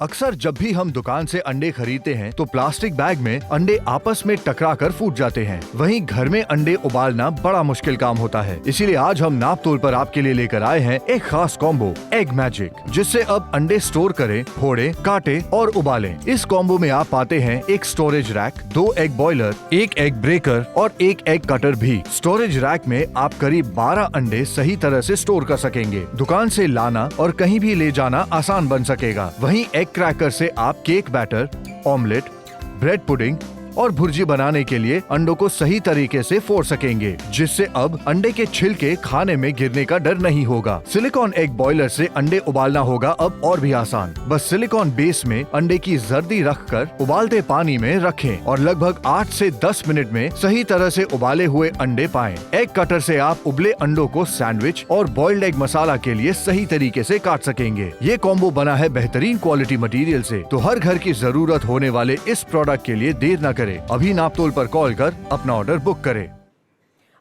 अक्सर जब भी हम दुकान से अंडे खरीदते हैं तो प्लास्टिक बैग में अंडे आपस में टकराकर फूट जाते हैं। वहीं घर में अंडे उबालना बड़ा मुश्किल काम होता है। इसीलिए आज हम नाप तोल पर आपके लिए लेकर आए हैं एक खास कॉम्बो एग मैजिक, जिससे अब अंडे स्टोर करें, फोड़े, काटे और उबालें। इस कॉम्बो में आप पाते हैं एक storage rack, 2 egg boiler, 1 egg breaker और 1 एग कटर भी। स्टोरेज रैक में आप करीब 12 अंडे सही तरह से स्टोर कर सकेंगे। दुकान से लाना और कहीं भी ले जाना आसान बन सकेगा। वहीं एग क्रैकर से आप cake batter, omelette, bread pudding और भुर्जी बनाने के लिए अंडों को सही तरीके से फोड़ सकेंगे, जिससे अब अंडे के छिलके खाने में गिरने का डर नहीं होगा। सिलिकॉन एग बॉयलर से अंडे उबालना होगा अब और भी आसान। बस सिलिकॉन बेस में अंडे की जर्दी रखकर उबालते पानी में रखें और लगभग 8 से 10 मिनट में सही तरह से उबाले हुए अंडे पाएं। एग कटर से आप उबले अंडों को सैंडविच और बॉइल्ड एग मसाला के लिए सही तरीके से काट सकेंगे। ये कॉम्बो बना है बेहतरीन क्वालिटी मटेरियल से, तो हर घर की जरूरत होने वाले इस प्रोडक्ट के लिए देर न करें। अभी नापतोल पर कॉल कर अपना ऑर्डर बुक करें।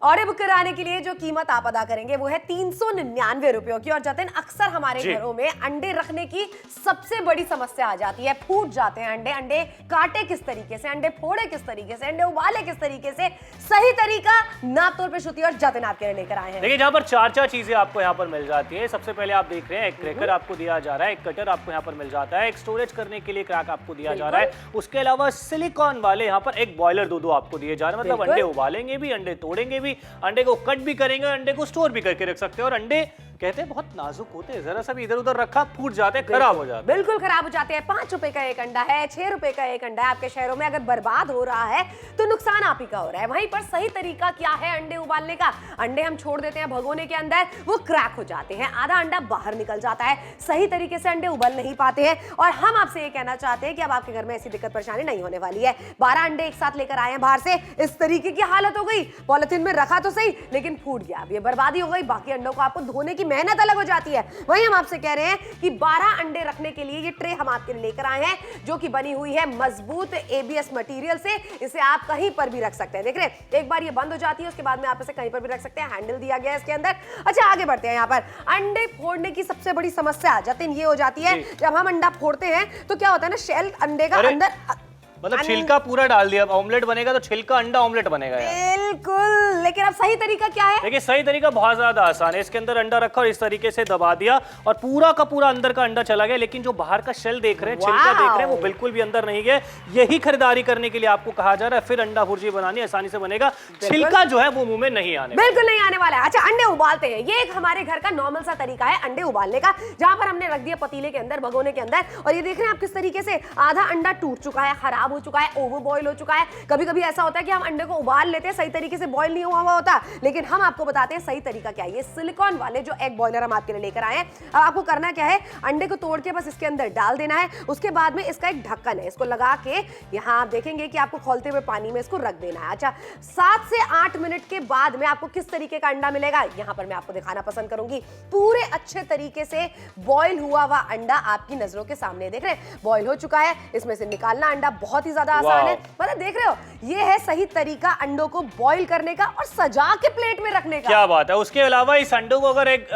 ऑर्डर बुक कराने के लिए जो कीमत आप अदा करेंगे वो है 399 रुपयों की। और जतिन, अक्सर हमारे घरों में अंडे रखने की सबसे बड़ी समस्या आ जाती है। फूट जाते हैं अंडे, अंडे काटे किस तरीके से, अंडे फोड़े किस तरीके से, अंडे उबाले किस तरीके से, सही तरीका नाप तोल पे श्रुति और जतिन आपके लिए लेकर आए हैं। देखिए, यहाँ पर चार चीजें आपको यहाँ पर मिल जाती है। सबसे पहले आप देख रहे हैं एक क्रैकर आपको दिया जा रहा है, एक कटर आपको यहाँ पर मिल जाता है, एक स्टोरेज करने के लिए क्रैक आपको दिया जा रहा है। उसके अलावा सिलिकॉन वाले यहाँ पर एक बॉयलर दो आपको दिए जा रहे हैं। मतलब अंडे उबालेंगे भी, अंडे तोड़ेंगे भी, अंडे को कट भी करेंगे, अंडे को स्टोर भी करके रख सकते हैं। और अंडे कहते हैं बहुत नाजुक होते हैं, जरा सा भी इधर उधर रखा फूट जाते हैं, खराब हो जाते हैं। बिल्कुल खराब हो जाते हैं। 5 रुपए का एक अंडा है, 6 रुपए का एक अंडा है। आपके शहरों में अगर बर्बाद हो रहा है तो नुकसान आप ही का हो रहा है। वहीं पर सही तरीका क्या है अंडे उबालने का? अंडे हम छोड़ देते हैं भगोने के अंदर, वो क्रैक हो जाते हैं, आधा अंडा बाहर निकल जाता है, सही तरीके से अंडे उबल नहीं पाते हैं। और हम आपसे ये कहना चाहते हैं कि अब आपके घर में ऐसी दिक्कत परेशानी नहीं होने वाली है। 12 अंडे एक साथ लेकर आए हैं बाहर से, इस तरीके की हालत हो गई, पॉलिथीन में रखा तो सही लेकिन फूट गया। अब ये बर्बादी हो गई। बाकी अंडों को आपको धोने की मेहनत अलग हो जाती है। वहीं हम आपसे कह रहे हैं कि 12 अंडे रखने के लिए ये ट्रे हम आपके लिए लेकर आए हैं, जो कि बनी हुई है मजबूत ABS मटेरियल से। इसे आप कहीं पर भी रख सकते हैं। देख रहे हैं, एक बार ये बंद हो जाती है, उसके बाद में आप इसे कहीं पर भी रख सकते हैं। हैंडल दिया गया है इसके अंदर। अच्छा, आगे बढ़ते हैं। यहाँ पर अंडे फोड़ने की सबसे बड़ी समस्या जतिन ये हो जाती है, जब हम अंडा फोड़ते हैं तो क्या होता है ना, शेल अंडे का अंदर मतलब छिलका पूरा डाल दिया। ऑमलेट बनेगा तो छिलका अंडा ऑमलेट बनेगा। बिल्कुल, लेकिन अब सही तरीका क्या है? देखिए, सही तरीका बहुत ज्यादा आसान है। इसके अंदर अंडा रखा और इस तरीके से दबा दिया और पूरा का पूरा अंदर का अंडा चला गया। लेकिन जो बाहर का शेल देख रहे हैं, छिलका देख रहे हैं, वो बिल्कुल भी अंदर नहीं गया। यही खरीदारी करने के लिए आपको कहा जा रहा है। फिर अंडा भुर्जी बनानी आसानी से बनेगा, छिलका जो है वो मुंह में नहीं आने, बिल्कुल नहीं आने वाला है। अच्छा, अंडे उबालते हैं। ये एक हमारे घर का नॉर्मल सा तरीका है अंडे उबालने का, जहां पर हमने रख दिया पतीले के अंदर, भगोने के अंदर। और ये देख रहे हैं आप किस तरीके से आधा अंडा टूट चुका है, खराब हो चुका है, ओवर बॉयल हो चुका है। कभी कभी ऐसा होता है कि हम अंडे को उबाल लेते हैं, सही तरीके से बॉयल नहीं हुआ होता। लेकिन हम आपको बताते हैं सही तरीका क्या है। ये सिलिकॉन वाले जो एग बॉयलर हम आपके लिए लेकर आए हैं। अब आपको करना क्या है, अंडे को तोड़ के बस इसके अंदर डाल देना है। उसके बाद में इसका एक ढक्कन है, इसको लगा के यहां आप देखेंगे कि आपको खौलते हुए पानी में इसको रख देना है। अच्छा, 7 से 8 मिनट के बाद में आपको किस तरीके का अंडा मिलेगा, यहां पर मैं आपको दिखाना पसंद करूंगी। पूरे अच्छे तरीके से बॉयल हुआ हुआ अंडा आपकी नजरों के सामने। देख रहे हैं, बॉयल हो चुका है। इसमें से निकालना अंडा बहुत ही ज्यादा आसान है। मतलब देख रहे हो, ये है सही तरीका अंडों को बॉईल करने का और सजा के प्लेट में रखने का। क्या बात है। उसके अलावा इस अंडों को अगर एक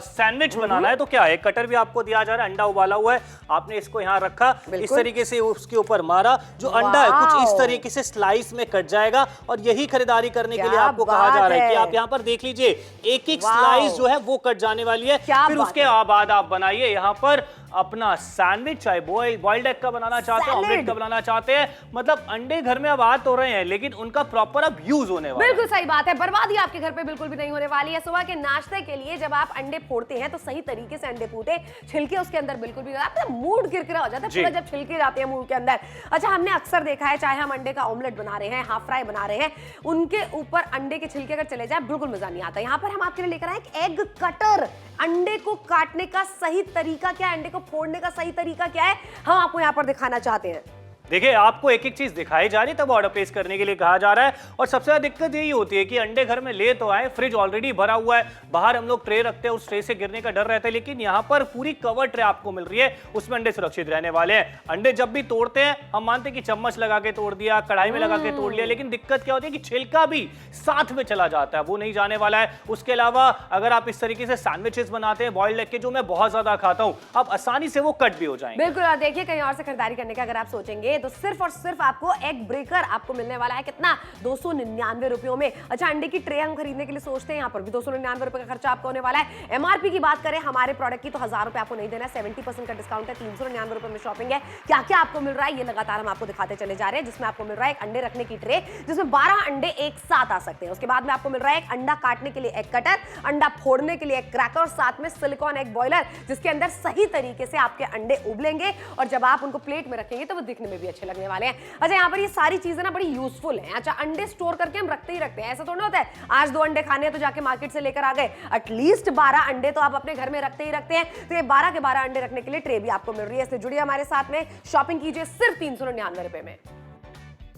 सैंडविच बनाना है तो क्या है, कटर भी आपको दिया जा रहा है। अंडा उबाला हुआ है, आपने इसको यहाँ रखा, इस तरीके से उसके ऊपर मारा, जो अंडा है कुछ इस तरीके से स्लाइस में कट जाएगा। और यही खरीदारी करने के लिए आपको कहा जा रहा है कि आप यहाँ पर देख लीजिए, एक एक स्लाइस जो है वो कट जाने वाली है। फिर उसके बाद आप बनाइए यहाँ पर अपना सैंडविच, चाहे बॉइल्ड एग का बनाना चाहते हैं, ऑमलेट का बनाना चाहते हैं। मतलब अंडे घर में अब आ तो रहे हैं, लेकिन उनका प्रॉपर अब यूज होने वाला है। बिल्कुल सही बात है। बर्बादी आपके घर पे बिल्कुल भी नहीं होने वाली है। सुबह के नाश्ते के लिए जब आप अंडे फोड़ते हैं तो सही तरीके से अंडे फूटे, छिलके उसके अंदर बिल्कुल भी, आपका मूड किरकिरा हो जाता है पूरा जब छिलके जाते हैं मुंह के अंदर। अच्छा, हमने अक्सर देखा है, चाहे हम अंडे का ऑमलेट बना रहे हैं, हाफ फ्राई बना रहे हैं, उनके ऊपर अंडे के छिलके अगर चले जाए बिल्कुल मजा नहीं आता। यहाँ पर हम आपके लिए लेकर आए एक एग कटर। अंडे को काटने का सही तरीका क्या है, अंडे को फोड़ने का सही तरीका क्या है, हम आपको यहाँ पर दिखाना चाहते हैं। देखिए आपको एक एक चीज दिखाई जा रही है तब ऑर्डर प्लेस करने के लिए कहा जा रहा है। और सबसे ज्यादा दिक्कत यही होती है कि अंडे घर में ले तो आए, फ्रिज ऑलरेडी भरा हुआ है, बाहर हम लोग ट्रे रखते हैं, उस ट्रे से गिरने का डर रहता है, लेकिन यहाँ पर पूरी कवर ट्रे आपको मिल रही है, उसमें अंडे सुरक्षित रहने वाले हैं। अंडे जब भी तोड़ते हैं हम मानते हैं कि चम्मच लगा के तोड़ दिया, कढ़ाई में लगा के तोड़ लिया, लेकिन दिक्कत क्या होती है कि छिलका भी साथ में चला जाता है, वो नहीं जाने वाला है। उसके अलावा अगर आप इस तरीके से सैंडविचेस बनाते हैं बॉइल्ड एग के, जो मैं बहुत ज्यादा खाता हूं, आप आसानी से वो कट भी हो जाएंगे। बिल्कुल। और देखिए कहीं और से खरीदारी करने का अगर आप सोचेंगे तो सिर्फ और सिर्फ आपको एग ब्रेकर आपको मिलने वाला है कितना, 299 रुपयों में। अच्छा, अंडे की ट्रे हम खरीदने के लिए सोचते हैं, यहाँ पर भी 299 रुपए का खर्चा आपको होने वाला है। एमआरपी की बात करें हमारे प्रोडक्ट की तो 1000 रुपए आपको नहीं देना है, 70% का डिस्काउंट है, 399 रुपए में शॉपिंग है। क्या क्या आपको मिल रहा है ये लगातार हम आपको दिखाते चले जा रहे हैं, जिसमें आपको मिल रहा है एक अंडे रखने की ट्रे जिसमें 12 अंडे एक साथ आ सकते हैं। उसके बाद में आपको मिल रहा है एक अंडा काटने के लिए एक कटर, अंडा फोड़ने के लिए एक क्रैकर, साथ में सिलिकॉन एग बॉयलर जिसके अंदर सही तरीके से आपके अंडे उबलेंगे और जब आप उनको प्लेट में रखेंगे तो वो दिखने में भी अच्छे लगने वाले हैं। अच्छा, यहाँ पर ये सारी चीजें ना बड़ी यूजफुल हैं। अच्छा, अंडे स्टोर करके हम रखते ही रखते हैं, ऐसा थोड़ा होता है आज 2 अंडे खाने हैं तो जाके मार्केट से लेकर आ गए। एटलीस्ट 12 अंडे तो आप अपने घर में रखते ही रखते हैं, तो ये 12 के 12 अंडे रखने के लिए ट्रे भी आपको मिल रही है। इसलिए जुड़िए हमारे साथ में, शॉपिंग कीजिए सिर्फ 399 रुपए में।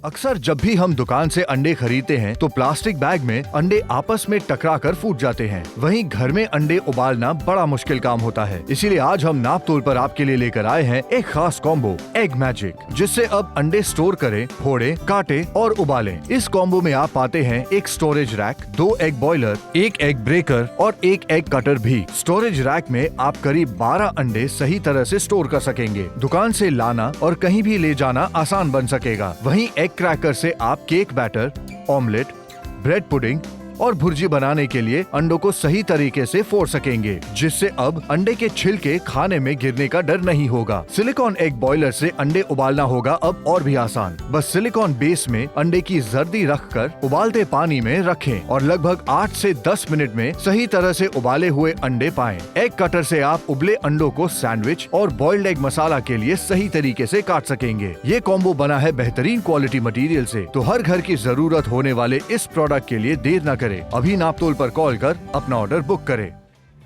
अक्सर जब भी हम दुकान से अंडे खरीदते हैं तो प्लास्टिक बैग में अंडे आपस में टकरा कर फूट जाते हैं। वहीं घर में अंडे उबालना बड़ा मुश्किल काम होता है। इसीलिए आज हम नाप तोल पर आपके लिए लेकर आए हैं एक खास कॉम्बो एग मैजिक, जिससे अब अंडे स्टोर करें, फोड़े, काटे और उबालें। इस कॉम्बो में आप पाते हैं एक स्टोरेज रैक, 2 एग बॉयलर, एक एग ब्रेकर और एक एग कटर भी। स्टोरेज रैक में आप करीब 12 अंडे सही तरह से स्टोर कर सकेंगे। दुकान से लाना और कहीं भी ले जाना आसान बन सकेगा। वहीं एग क्रैकर से आप cake batter, omelette, bread pudding और भुर्जी बनाने के लिए अंडों को सही तरीके से फोड़ सकेंगे, जिससे अब अंडे के छिलके खाने में गिरने का डर नहीं होगा। सिलिकॉन एग बॉयलर से अंडे उबालना होगा अब और भी आसान। बस सिलिकॉन बेस में अंडे की जर्दी रखकर उबालते पानी में रखें और लगभग 8 से 10 मिनट में सही तरह से उबाले हुए अंडे पाएं। एग कटर से आप उबले अंडों को सैंडविच और बॉइल्ड एग मसाला के लिए सही तरीके से काट सकेंगे। ये कॉम्बो बना है बेहतरीन क्वालिटी मटेरियल से, तो हर घर की जरूरत होने वाले इस प्रोडक्ट के लिए देर न करें, अभी नापतोल पर कॉल कर अपना ऑर्डर बुक करें।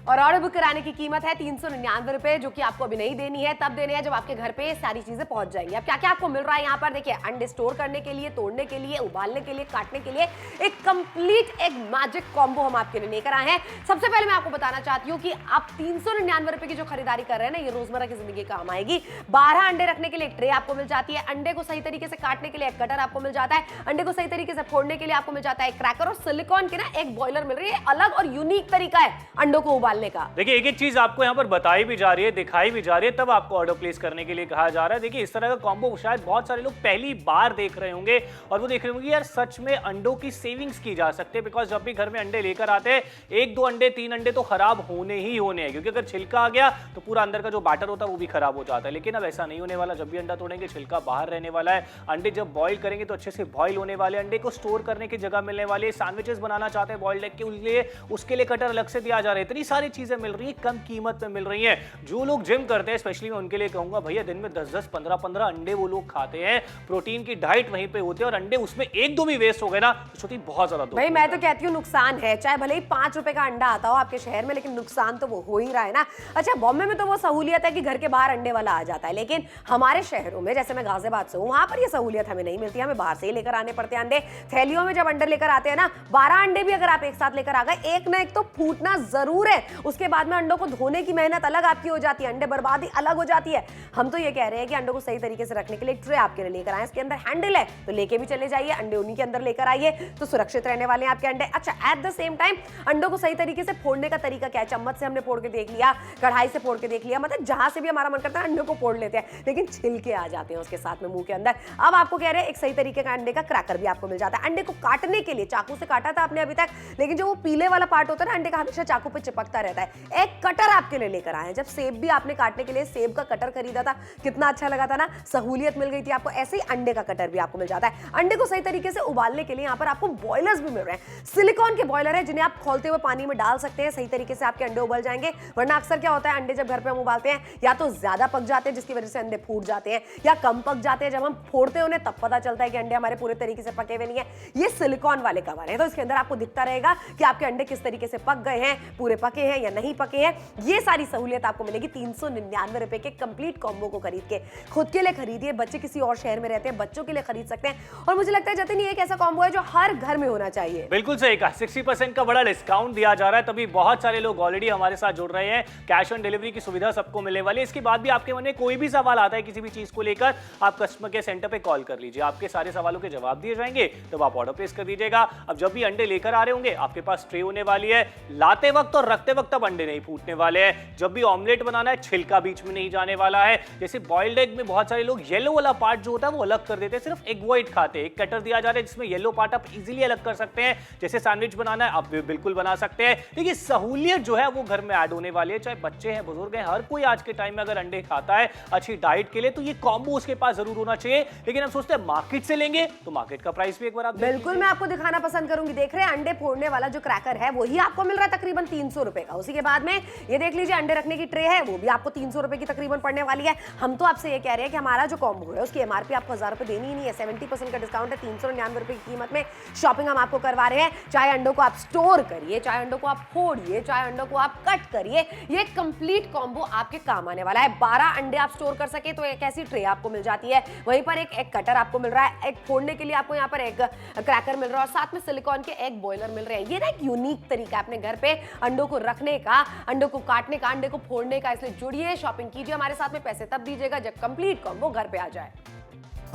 और ऑर्डर बुक कराने की कीमत है 399 रुपए, जो कि आपको अभी नहीं देनी है, तब देनी है जब आपके घर पे ये सारी चीजें पहुंच जाएंगी। अब क्या क्या आपको मिल रहा है यहाँ पर देखिए, अंडे स्टोर करने के लिए, तोड़ने के लिए, उबालने के लिए, काटने के लिए एक कंप्लीट एक मैजिक कॉम्बो हम आपके लिए लेकर आए हैं। सबसे पहले मैं आपको बताना चाहती हूँ कि आप 399 रुपए की जो खरीदारी कर रहे हैं ना, ये रोजमर्रा की जिंदगी काम आएगी। 12 अंडे रखने के लिए एक ट्रे आपको मिल जाती है, अंडे को सही तरीके से काटने के लिए एक कटर आपको मिल जाता है, अंडे को सही तरीके से फोड़ने के लिए आपको मिल जाता है एक क्रैकर और सिलिकॉन के ना एक बॉयलर मिल रही है। अलग और यूनिक तरीका है अंडों को उबालने का। देखिए एक चीज आपको यहाँ पर बताई भी जा रही है, दिखाई भी जा रही है, तब आपको ऑर्डर प्लेस करने के लिए कहा जा रहा है। देखिए इस तरह का कॉम्बो शायद बहुत सारे लोग पहली बार देख रहे होंगे और वो देख रहे होंगे यार सच में अंडों की सेविंग्स की जा सकती है। बिकॉज जब भी घर में अंडे लेकर आते हैं 1-2 अंडे 3 अंडे तो खराब होने ही होने हैं, क्योंकि अगर छिलका आ गया तो पूरा अंदर का जो बैटर होता है वो भी खराब हो जाता है। लेकिन अब ऐसा नहीं होने वाला, जब भी अंडा तोड़ेंगे छिलका बाहर रहने वाला है। अंडे जब बॉईल करेंगे तो अच्छे से बॉईल होने वाले, अंडे को स्टोर करने की जगह मिलने वाली है। सैंडविचेस बनाना चाहते हैं बॉइल्ड एग के लिए, उसके लिए कटर अलग से दिया जा रहा है। इतनी सारी चीजें मिल रही है, कम कीमत में मिल रही है। जो लोग जिम करते हैं स्पेशली मैं उनके लिए कहूंगा भैया दिन में 10-10 15-15 अंडे वो लोग खाते हैं, प्रोटीन की डाइट वहीं पे होती है और अंडे उसमें 1-2 भी वेस्ट हो गए ना तो छोटी बहुत ज्यादा भाई मैं तो कहती हूँ नुकसान है, चाहे भले ही 5 रुपए का अंडा आता हो आपके शहर में, लेकिन नुकसान तो वो हो ही रहा है ना। अच्छा, बॉम्बे में तो वो सहूलियत है कि घर के बाहर अंडे वाला आ जाता है, लेकिन हमारे शहरों में जैसे मैं गाजियाबाद से हूँ, वहां पर ये सहूलियत हमें नहीं मिलती, हमें बाहर से ही लेकर आने पड़ते हैं अंडे। थैलियों में जब अंडे लेकर आते हैं ना, 12 अंडे भी अगर आप एक साथ लेकर आ गए, एक ना एक तो फूटना जरूर है। उसके बाद में अंडों को धोने की मेहनत अलग आपकी हो जाती है, अंडे बर्बादी अलग हो जाती है। हम तो ये कह रहे हैं कि अंडों को सही तरीके से रखने के लिए एक ट्रे आपके लिए लेकर आए, इसके अंदर हैंडल है तो लेके भी चले जाइए, अंडे उन्हीं के अंदर लेकर आइए तो सुरक्षित रहने वाले हैं आपके अंडे। अच्छा, एट द सेम टाइम अंडों को सही तरीके से फोड़ने का तरीका क्या है? चम्मच से हमने फोड़ के देख लिया, कढ़ाई से फोड़ के देख लिया, मतलब जहां से भी हमारा मन करता है अंडों को फोड़ लेते हैं, लेकिन छिलके आ जाते हैं उसके साथ में मुंह के अंदर। अब आपको कह रहे हैं एक सही तरीके का अंडे का क्रैकर भी आपको मिल जाता है। अंडे को काटने के लिए चाकू से काटा था आपने अभी तक, लेकिन जो वो पीले वाला पार्ट होता है ना अंडे का, हमेशा चाकू पे चिपकता रहता है। एक कटर आपके लिए लेकर आए हैं। जब सेब भी आपने काटने के लिए सेब का कटर खरीदा था, कितना अच्छा लगा था ना, सहूलियत मिल गई थी आपको। ऐसे ही अंडे का कटर भी आपको मिल जाता है। अंडे को सही तरीके से उबालने के लिए यहाँ पर आपको बॉयलर्स भी मिल रहे हैं। सिलिकॉन के बॉयलर है जिन्हें आप खोलते हुए पानी में डाल सकते हैं, सही तरीके से आपके अंडे उबल जाएंगे। वरना अक्सर क्या होता है, अंडे जब घर पे हम उबालते हैं या तो ज्यादा पक जाते हैं जिसकी वजह से अंडे फूट जाते हैं, या कम पक जाते हैं, जब हम फोड़ते हैं उन्हें तब पता चलता है कि अंडे हमारे पूरे तरीके से पके हुए नहीं है। ये सिलिकॉन वाले कवर है, तो इसके अंदर आपको दिखता रहेगा कि आपके अंडे किस तरीके से पक गए हैं, पूरे पके हैं या नहीं पके हैं, ये सारी सहूलियत आपको मिलेगी 399 रुपए के कंप्लीट कॉम्बो को खरीद के। खुद के लिए खरीदिए, बच्चे किसी और शहर में रहते हैं, बच्चों के लिए खरीद सकते हैं। और मुझे लगता है जतिन ये एक ऐसा कॉम्बो है जो हर घर में होना चाहिए। बिल्कुल सही कहा, 60% का बड़ा डिस्काउंट दिया जा रहा है, तभी बहुत सारे लोग ऑलरेडी हमारे साथ जुड़ रहे हैं। कैश ऑन डिलीवरी की सुविधा सबको मिलने वाली है। इसके बाद भी आपके मन में कोई भी सवाल आता है किसी भी चीज को लेकर, आप कस्टमर केयर सेंटर पे कॉल कर लीजिए, आपके सारे सवालों के जवाब दिए जाएंगे। तब आप ऑर्डर प्लेस कर दीजिएगा। अब जब भी अंडे लेकर आ रहे होंगे आपके पास ट्रे होने वाली है, लाते वक्त और रखते वक्त अब अंडे नहीं फूटने वाले हैं। जब भी ऑमलेट बनाना है छिलका बीच में नहीं जाने वाला है। जैसे बॉइल्ड एग में बहुत सारे लोग येलो वाला पार्ट जो होता है वो अलग कर देते हैं, सिर्फ एग व्हाइट खाते हैं। एक कटर दिया जा रहा है जिसमें येलो पार्ट आप इजीली अलग कर सकते हैं। जैसे सैंडविच बनाना है आप बिल्कुल बना सकते हैं। देखिए सहूलियत जो है वो घर में ऐड होने वाली है, चाहे बच्चे हैं बुजुर्ग हैं, हर कोई आज के टाइम में अगर अंडे खाता है अच्छी डाइट के लिए तो ये कॉम्बो उसके पास जरूर होना चाहिए। लेकिन हम सोचते हैं मार्केट से लेंगे तो मार्केट का प्राइस भी एक बार आप बिल्कुल मैं आपको दिखाना पसंद करूंगी। देख रहे हैं अंडे फोड़ने वाला जो क्रैकर है वही आपको मिल रहा है तकरीबन 300 रुपए का। उसी के बाद में ये देख लीजिए अंडे रखने की ट्रे है, वो भी आपको 300 रुपए की तकरीबन पड़ने वाली है। हम तो आपसे ये कह रहे हैं कि हमारा जो कॉम्बो है उसकी एमआरपी आपको 1000 रुपए देनी ही नहीं है। 70% का डिस्काउंट है, 399 रुपए की कीमत में शॉपिंग हम आपको करवा रहे हैं। चाहे अंडों को आप स्टोर करिए, चाहे अंडों को आप फोड़िए, चाहे अंडों को आप कट करिए, ये कंप्लीट कॉम्बो आपके काम आने वाला है। 12 अंडे आप स्टोर कर सके तो एक ऐसी ट्रे आपको मिल जाती है। वहीं पर एक एग कटर आपको मिल रहा है, एग फोड़ने के लिए आपको यहाँ पर एग क्रैकर मिल रहा है और साथ में सिलिकॉन के एग बॉयलर मिल रहे हैं। ये ना एक यूनिक तरीका है अपने घर पे अंडों को रखने का, अंडों को काटने का, अंडे को फोड़ने का। इसलिए जुड़िए, शॉपिंग कीजिए हमारे साथ में। पैसे तब दीजिएगा जब कंप्लीट कॉम्बो घर पे आ जाए।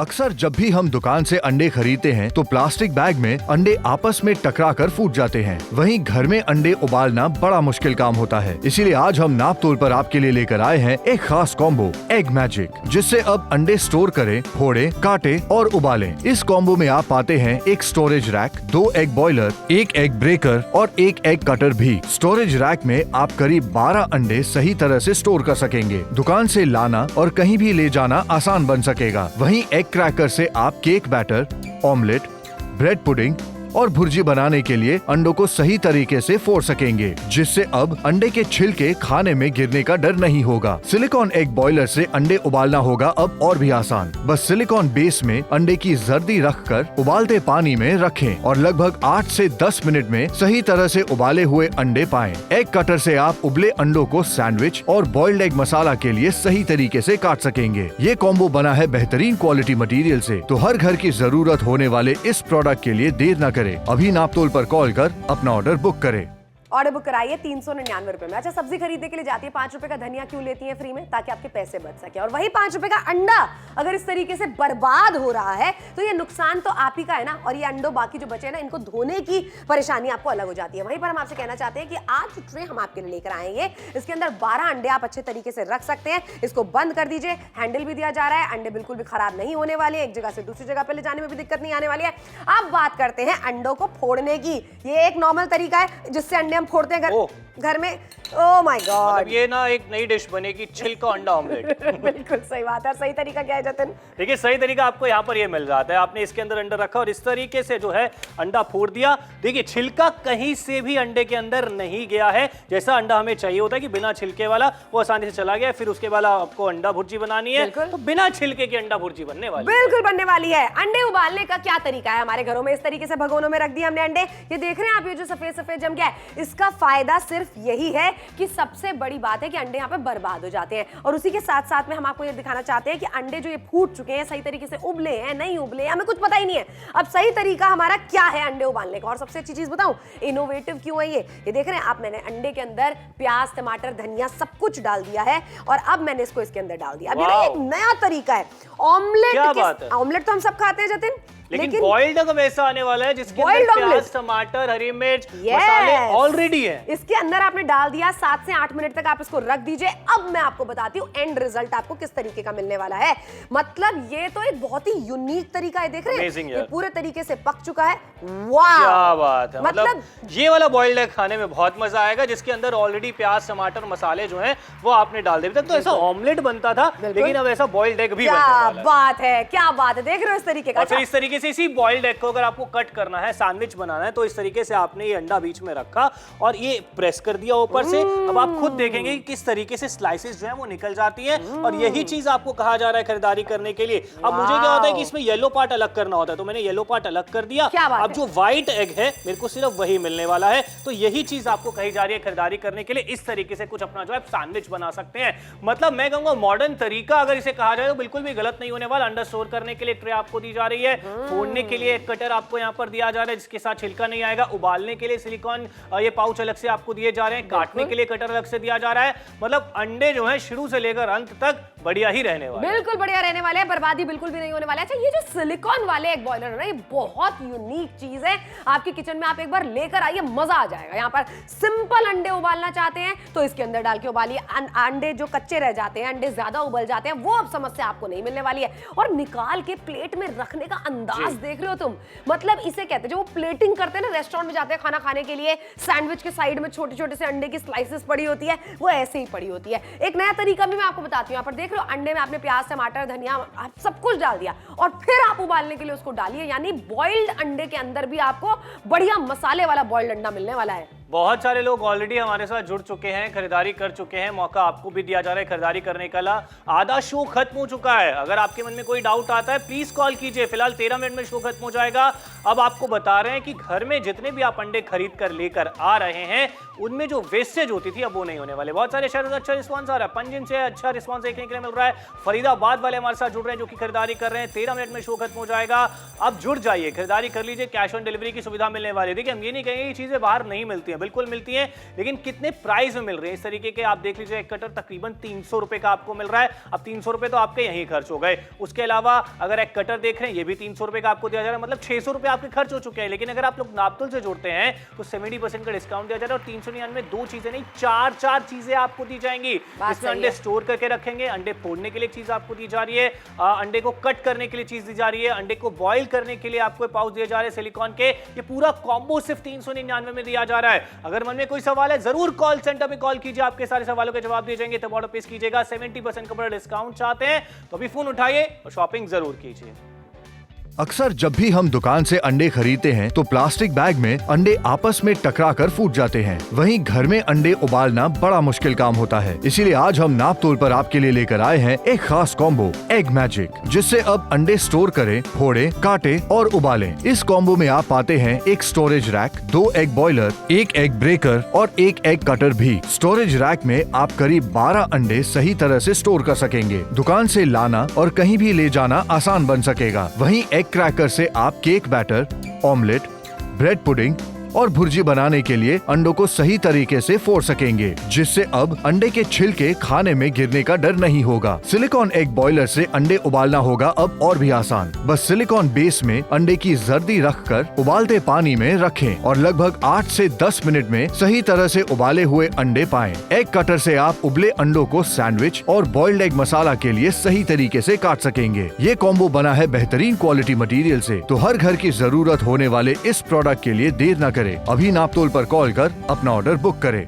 अक्सर जब भी हम दुकान से अंडे खरीदते हैं तो प्लास्टिक बैग में अंडे आपस में टकराकर फूट जाते हैं। वहीं घर में अंडे उबालना बड़ा मुश्किल काम होता है। इसीलिए आज हम नाप तोल पर आपके लिए लेकर आए हैं एक खास कॉम्बो एग मैजिक, जिससे अब अंडे स्टोर करें, फोड़े, काटे और उबालें। इस कॉम्बो में आप पाते हैं एक storage rack, 2 egg boiler, 1 egg breaker और 1 एग कटर भी। स्टोरेज रैक में आप करीब 12 अंडे सही तरह से स्टोर कर सकेंगे। दुकान से लाना और कहीं भी ले जाना आसान बन सकेगा। वहीं एग क्रैकर से आप cake batter, omelette, bread pudding और भुर्जी बनाने के लिए अंडों को सही तरीके से फोड़ सकेंगे, जिससे अब अंडे के छिलके खाने में गिरने का डर नहीं होगा। सिलिकॉन एग बॉयलर से अंडे उबालना होगा अब और भी आसान। बस सिलिकॉन बेस में अंडे की जर्दी रखकर उबालते पानी में रखें और लगभग 8 से 10 मिनट में सही तरह से उबाले हुए अंडे पाएं। एग कटर से आप उबले अंडों को सैंडविच और बॉइल्ड एग मसाला के लिए सही तरीके से काट सकेंगे। ये कॉम्बो बना है बेहतरीन क्वालिटी मटेरियल से, तो हर घर की जरूरत होने वाले इस प्रोडक्ट के लिए देर न करें। अभी नापतोल पर कॉल कर अपना ऑर्डर बुक करें। ऑर्डर बुक कराइए 399 रुपए में। अच्छा, सब्जी खरीदने के लिए जाती है, 5 रुपए का धनिया क्यों लेती है फ्री में? ताकि आपके पैसे बच सके। और वही 5 रुपए का अंडा अगर इस तरीके से बर्बाद हो रहा है तो ये नुकसान तो आप ही का है ना। और ये अंडों बाकी जो बचे हैं ना, इनको धोने की परेशानी आपको अलग हो जाती है। वहीं पर हम आपसे कहना चाहते हैं कि आज ट्रे हम आपके लिए लेकर आएंगे, इसके अंदर 12 अंडे आप अच्छे तरीके से रख सकते हैं। इसको बंद कर दीजिए, हैंडल भी दिया जा रहा है, अंडे बिल्कुल भी खराब नहीं होने वाले, एक जगह से दूसरी जगह पे ले जाने में भी दिक्कत नहीं आने वाली है। अब बात करते हैं अंडों को फोड़ने की। ये एक नॉर्मल तरीका है जिससे अंडे हम फोड़ते हैं घर में। ओह माय गॉड, ये ना एक नई डिश बनेगी, छिलका अंडा ऑमलेट। बिल्कुल सही बात है। सही तरीका क्या है जतिन? देखिए सही तरीका आपको यहाँ पर ये मिल जाता है। आपने इसके अंदर अंडा रखा और इस तरीके से जो है अंडा फोड़ दिया। देखिए छिलका कहीं से भी अंडे के अंदर नहीं गया है। जैसा अंडा हमें चाहिए होता है कि बिना छिलके वाला, वो आसानी से चला गया। फिर उसके बाद आपको अंडा भुर्जी बनानी है तो बिना छिलके की अंडा भुर्जी बनने वाली बिल्कुल बनने वाली है। अंडे उबालने का क्या तरीका है हमारे घरों में? इस तरीके से भगोनों में रख दिए हमने अंडे। ये देख रहे हैं आप, ये जो सफेद सफेद जम गया है, इसका फायदा सिर्फ यही है कि सबसे बड़ी बात है कि अंडे यहाँ पे बर्बाद हो जाते हैं। और उसी के साथ साथ में हम आपको ये दिखाना चाहते हैं कि अंडे जो ये फूट चुके हैं, सही तरीके से उबले हैं नहीं उबले, हमें कुछ पता ही नहीं है। अब सही तरीका हमारा क्या है अंडे उबालने का? और सबसे अच्छी चीज बताऊं, इनोवेटिव क्यों है ये देख रहे हैं आप, मैंने अंडे के अंदर प्याज, टमाटर, धनिया सब कुछ डाल दिया है और अब मैंने इसको इसके अंदर डाल दिया। अब ये एक नया तरीका है ऑमलेट। ऑमलेट तो हम सब खाते हैं जतिन, लेकिन बॉइल्ड एग ऐसा आने वाला है जिसके अंदर प्याज, टमाटर, हरी मिर्च, मसाले ऑलरेडी है। इसके अंदर आपने डाल दिया, 7 से 8 मिनट तक आप इसको रख दीजिए। अब मैं आपको बताती हूँ एंड रिजल्ट आपको किस तरीके का मिलने वाला है। मतलब ये तो एक बहुत ही यूनिक तरीका है। देख रहे हैं ये पूरे तरीके से पक चुका है। वाह क्या बात है। मतलब ये वाला बॉइल्ड एग खाने में बहुत मजा आएगा, जिसके अंदर ऑलरेडी प्याज, टमाटर, मसाले जो है वो आपने डाल दिए। तो ऐसा ऑमलेट बनता था, लेकिन अब ऐसा बॉइल्ड एग भी बनने वाला है। क्या बात है, क्या बात है। देख रहे हो इस तरीके का? इस तरीके से इसी बॉइल्ड एग को अगर आपको कट करना है, सैंडविच बनाना है, तो इस तरीके से आपने ये अंडा बीच में रखा और ये प्रेस कर दिया ऊपर से। अब आप खुद देखेंगे कि किस तरीके से स्लाइसेस जो है वो निकल जाती है और यही चीज आपको कहा जा रहा है खरीदारी करने के लिए। अब मुझे क्या होता है कि इसमें येलो पार्ट अलग करना होता है, तो मैंने येलो पार्ट अलग कर दिया। अब जो व्हाइट एग है मेरे को सिर्फ वही मिलने वाला है। तो यही चीज आपको कही जा रही है खरीदारी करने के लिए। इस तरीके से कुछ अपना जो है सैंडविच बना सकते हैं। मतलब मैं कहूंगा मॉडर्न तरीका अगर इसे कहा जाए तो बिल्कुल भी गलत नहीं होने वाला। अंडा स्टोर करने के लिए ट्रे आपको दी जा रही है, फोड़ने के लिए एक कटर आपको यहां पर दिया जा रहा है जिसके साथ छिलका नहीं आएगा, उबालने के लिए सिलिकॉन ये पाउच अलग से आपको दिए जा रहे हैं, काटने के लिए कटर अलग से दिया जा रहा है। मतलब अंडे जो है शुरू से लेकर अंत तक बढ़िया ही रहने वाले, बिल्कुल बढ़िया रहने वाले हैं, बर्बादी बिल्कुल भी नहीं होने वाला है। अच्छा, ये जो सिलिकॉन वाले एग बॉयलर है ना, ये बहुत यूनिक चीज है। आपके किचन में आप एक बार लेकर आइए, मजा आ जाएगा। यहाँ पर सिंपल अंडे उबालना चाहते हैं तो इसके अंदर डाल के उबालिए। अंडे जो कच्चे रह जाते हैं, अंडे ज्यादा उबल जाते हैं, वो अब समस्या आपको नहीं मिलने वाली है। और निकाल के प्लेट में रखने का अंदाज देख रहे हो तुम, मतलब इसे कहते हैं जो वो प्लेटिंग करते हैं ना, रेस्टोरेंट में जाते हैं खाना खाने के लिए, सैंडविच के साइड में छोटे छोटे से अंडे की स्लाइसेस पड़ी होती है, वो ऐसे ही पड़ी होती है। एक नया तरीका भी मैं आपको बताती हूँ। यहाँ पर देख रहे हो, अंडे में आपने प्याज, टमाटर, धनिया, आप सब कुछ डाल दिया और फिर आप उबालने के लिए उसको डालिए। यानी बॉइल्ड अंडे के अंदर भी आपको बढ़िया मसाले वाला बॉइल्ड अंडा मिलने वाला है। बहुत सारे लोग ऑलरेडी हमारे साथ जुड़ चुके हैं, खरीदारी कर चुके हैं। मौका आपको भी दिया जा रहा है खरीदारी करने का। आधा शो खत्म हो चुका है। अगर आपके मन में कोई डाउट आता है प्लीज कॉल कीजिए। फिलहाल 13 मिनट में शो खत्म हो जाएगा। अब आपको बता रहे हैं कि घर में जितने भी आप अंडे खरीद कर लेकर आ रहे हैं उनमें जो वेस्टेज होती थी अब वो नहीं होने वाले। बहुत सारे शहरों से अच्छा रिस्पॉन्स आ रहा है, पंजिम से अच्छा रिस्पॉन्स देखने के लिए मिल रहा है, फरीदाबाद वाले हमारे साथ जुड़ रहे हैं जो कि खरीदारी कर रहे हैं। 13 मिनट में शो खत्म हो जाएगा। अब जुड़ जाइए, खरीदारी कर लीजिए, कैश ऑन डिलीवरी की सुविधा मिलने वाली है। देखिए, हम ये नहीं कहेंगे ये चीजें बाहर नहीं मिलती हैं, बिल्कुल मिलती हैं, लेकिन कितने प्राइस में मिल रहे हैं इस तरीके के आप देख लीजिए। एक कटर तकरीबन 300 रुपए का आपको मिल रहा है। अब 300 रुपए तो आपके यहीं खर्च हो गए। उसके अलावा अगर एक कटर देख रहे हैं ये भी 300 रुपए का आपको दिया जा रहा है, मतलब 600 रुपए आपके खर्च हो चुके हैं। लेकिन अगर आप लोग नापतोल से जुड़ते हैं तो 70% का डिस्काउंट दिया जा रहा है और 399 में 2 चीजें नहीं 4 चीजें आपको दी जाएंगी। इसमें अंडे स्टोर करके रखेंगे, अंडे फोड़ने के लिए एक चीज आपको दी जा रही है, अंडे को कट करने के लिए चीज दी जा रही है, अंडे को बॉईल करने के लिए आपको पाउच दिए जा रहे हैं सिलिकॉन के। ये पूरा कॉम्बो सिर्फ 399 में दिया जा रहा है। अगर मन में कोई सवाल है जरूर कॉल सेंटर में कॉल कीजिए, आपके सारे सवालों के जवाब दिए जाएंगे। तब ऑर्डर प्लेस कीजिएगा। 70% का बड़ा डिस्काउंट चाहते हैं तो अभी फोन उठाइए और शॉपिंग जरूर कीजिए। अक्सर जब भी हम दुकान से अंडे खरीदते हैं तो प्लास्टिक बैग में अंडे आपस में टकराकर फूट जाते हैं। वहीं घर में अंडे उबालना बड़ा मुश्किल काम होता है। इसीलिए आज हम नाप तोल पर आपके लिए लेकर आए हैं एक खास कॉम्बो एग मैजिक, जिससे अब अंडे स्टोर करें, फोड़े, काटे और उबालें। इस कॉम्बो में आप पाते हैं एक storage rack, 2 egg boiler, 1 egg breaker और 1 एग कटर भी। स्टोरेज रैक में आप करीब 12 अंडे सही तरह से स्टोर कर सकेंगे। दुकान से लाना और कहीं भी ले जाना आसान बन सकेगा। वहीं एग क्रैकर से आप cake batter, omelette, bread pudding और भुर्जी बनाने के लिए अंडों को सही तरीके से फोड़ सकेंगे, जिससे अब अंडे के छिलके खाने में गिरने का डर नहीं होगा। सिलिकॉन एग बॉयलर से अंडे उबालना होगा अब और भी आसान। बस सिलिकॉन बेस में अंडे की जर्दी रखकर उबालते पानी में रखें और लगभग 8 से 10 मिनट में सही तरह से उबाले हुए अंडे पाएं। एग कटर से आप उबले अंडों को सैंडविच और बॉइल्ड एग मसाला के लिए सही तरीके से काट सकेंगे। ये कॉम्बो बना है बेहतरीन क्वालिटी मटेरियल से, तो हर घर की जरूरत होने वाले इस प्रोडक्ट के लिए देर न करें। अभी नापतोल पर कॉल कर अपना ऑर्डर बुक करें।